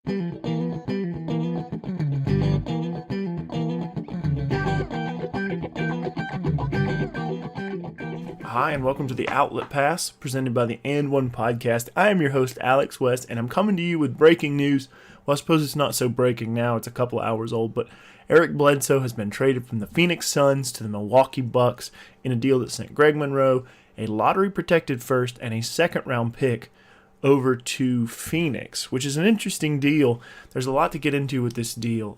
Hi, and welcome to the Outlet Pass, presented by the And One Podcast. I am your host, Alex West, and I'm coming to you with breaking news. Well, I suppose it's not so breaking now. It's a couple hours old, but Eric Bledsoe has been traded from the Phoenix Suns to the Milwaukee Bucks in a deal that sent Greg Monroe, a lottery-protected first, and a second-round pick over to Phoenix, which is an interesting deal. There's a lot to get into with this deal.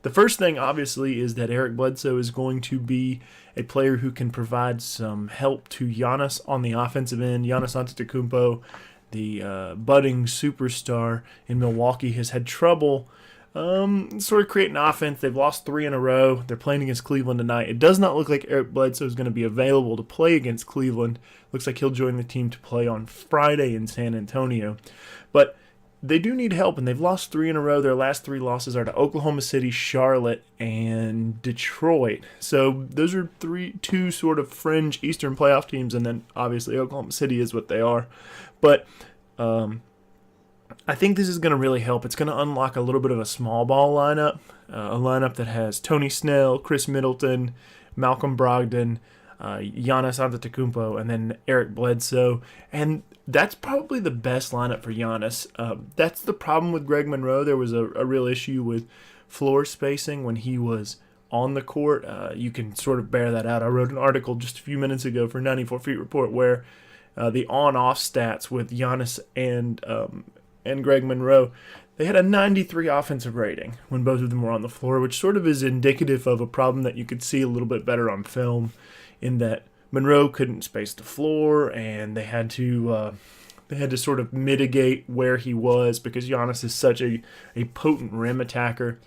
The first thing, obviously, is that Eric Bledsoe is going to be a player who can provide some help to Giannis on the offensive end. Giannis Antetokounmpo, the budding superstar in Milwaukee, has had trouble sort of creating offense. They've lost 3 in a row. They're playing against Cleveland tonight. It does not look like Eric Bledsoe is going to be available to play against Cleveland. Looks like he'll join the team to play on Friday in San Antonio. But they do need help, and they've lost 3 in a row. Their last 3 losses are to Oklahoma City, Charlotte, and Detroit. So those are two sort of fringe Eastern playoff teams, and then obviously Oklahoma City is what they are. But I think this is going to really help. It's going to unlock a little bit of a small ball lineup, a lineup that has Tony Snell, Chris Middleton, Malcolm Brogdon, Giannis Antetokounmpo, and then Eric Bledsoe. And that's probably the best lineup for Giannis. That's the problem with Greg Monroe. There was a real issue with floor spacing when he was on the court. You can sort of bear that out. I wrote an article just a few minutes ago for 94 Feet Report where the on-off stats with Giannis and Greg Monroe, they had a 93 offensive rating when both of them were on the floor, which sort of is indicative of a problem that you could see a little bit better on film, in that Monroe couldn't space the floor, and they had to sort of mitigate where he was because Giannis is such a potent rim attacker.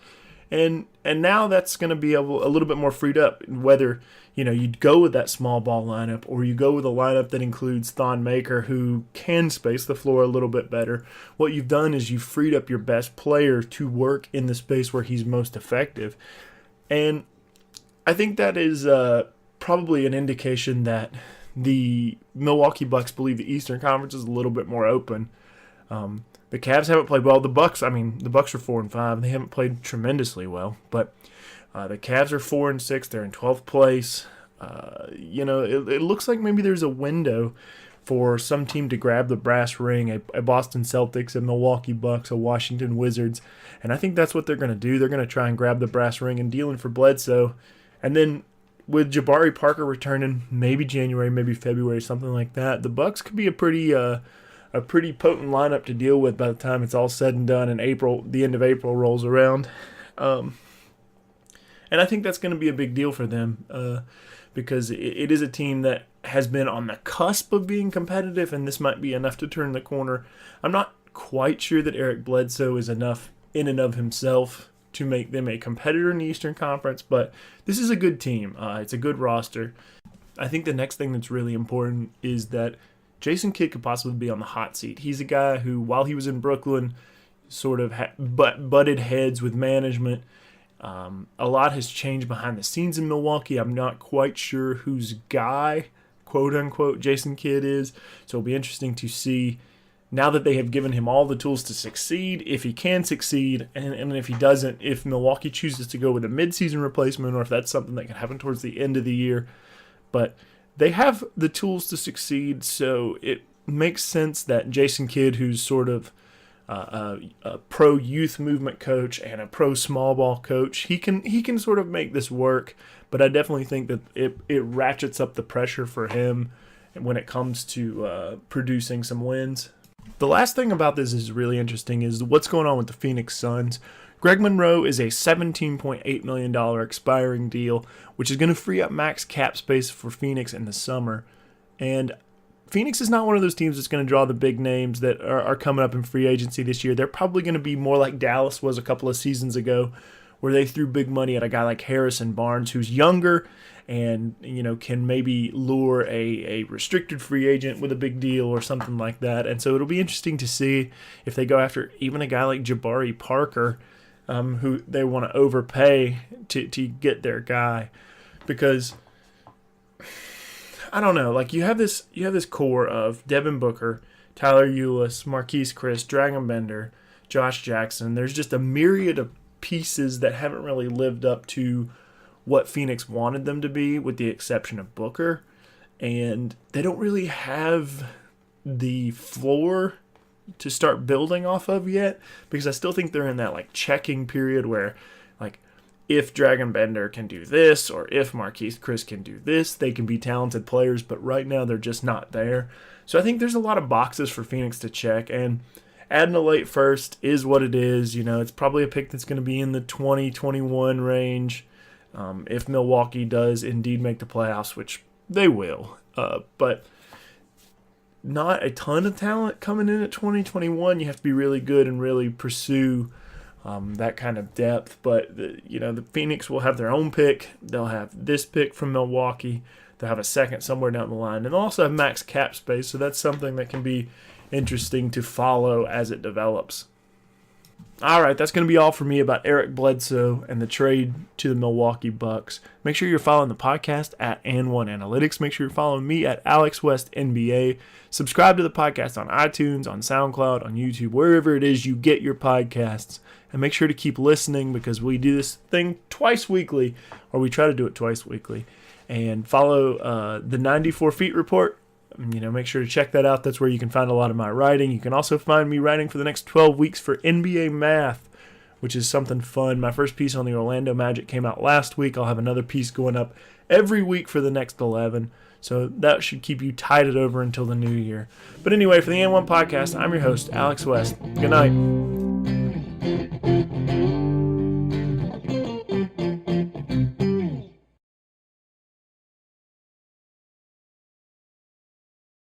And now that's going to be a little bit more freed up, whether you'd go with that small ball lineup or you go with a lineup that includes Thon Maker, who can space the floor a little bit better. What you've done is you've freed up your best player to work in the space where he's most effective. And I think that is probably an indication that the Milwaukee Bucks believe the Eastern Conference is a little bit more open. The Cavs haven't played well. The Bucks are 4-5. They haven't played tremendously well, but the Cavs are 4-6. They're in 12th place. It looks like maybe there's a window for some team to grab the brass ring, a Boston Celtics, a Milwaukee Bucks, a Washington Wizards, and I think that's what they're going to do. They're going to try and grab the brass ring and deal in for Bledsoe, and then with Jabari Parker returning, maybe January, maybe February, something like that, the Bucks could be a pretty potent lineup to deal with by the time it's all said and done and the end of April rolls around. And I think that's going to be a big deal for them because it is a team that has been on the cusp of being competitive, and this might be enough to turn the corner. I'm not quite sure that Eric Bledsoe is enough in and of himself to make them a competitor in the Eastern Conference, but this is a good team. It's a good roster. I think the next thing that's really important is that Jason Kidd could possibly be on the hot seat. He's a guy who, while he was in Brooklyn, sort of butted heads with management. A lot has changed behind the scenes in Milwaukee. I'm not quite sure whose guy, quote-unquote, Jason Kidd is. So it'll be interesting to see, now that they have given him all the tools to succeed, if he can succeed, and if he doesn't, if Milwaukee chooses to go with a midseason replacement, or if that's something that can happen towards the end of the year. But they have the tools to succeed, so it makes sense that Jason Kidd, who's sort of a pro youth movement coach and a pro small ball coach, he can sort of make this work. But I definitely think that it ratchets up the pressure for him when it comes to producing some wins. The last thing about this is really interesting is what's going on with the Phoenix Suns. Greg Monroe is a $17.8 million expiring deal, which is going to free up max cap space for Phoenix in the summer. And Phoenix is not one of those teams that's going to draw the big names that are coming up in free agency this year. They're probably going to be more like Dallas was a couple of seasons ago, where they threw big money at a guy like Harrison Barnes, who's younger and can maybe lure a restricted free agent with a big deal or something like that. And so it'll be interesting to see if they go after even a guy like Jabari Parker, who they want to overpay to get their guy, because I don't know, like you have this core of Devin Booker, Tyler Ulis, Marquise Chris, Dragon Bender, Josh Jackson. There's just a myriad of pieces that haven't really lived up to what Phoenix wanted them to be, with the exception of Booker. And they don't really have the floor to start building off of yet, because I still think they're in that like checking period where like if Dragon Bender can do this, or if Marquise Chris can do this, they can be talented players, but right now they're just not there. So I think there's a lot of boxes for Phoenix to check, and adding a late first is what it is. You know, it's probably a pick that's going to be in the 2021 range if Milwaukee does indeed make the playoffs, which they will. But not a ton of talent coming in at 2021. You have to be really good and really pursue that kind of depth. But, the Phoenix will have their own pick. They'll have this pick from Milwaukee. They'll have a second somewhere down the line. And they'll also have max cap space, so that's something that can be interesting to follow as it develops. All right, that's going to be all for me about Eric Bledsoe and the trade to the Milwaukee Bucks. Make sure you're following the podcast at And1 Analytics. Make sure you're following me at Alex West NBA. Subscribe to the podcast on iTunes, on SoundCloud, on YouTube, wherever it is you get your podcasts. And make sure to keep listening, because we do this thing twice weekly, or we try to do it twice weekly. And follow the 94 Feet Report. Make sure to check that out. That's where you can find a lot of my writing. You can also find me writing for the next 12 weeks for NBA Math, which is something fun. My first piece on the Orlando Magic came out last week. I'll have another piece going up every week for the next 11. So that should keep you tided over until the new year. But anyway, for the And1 Podcast, I'm your host, Alex West. Good night.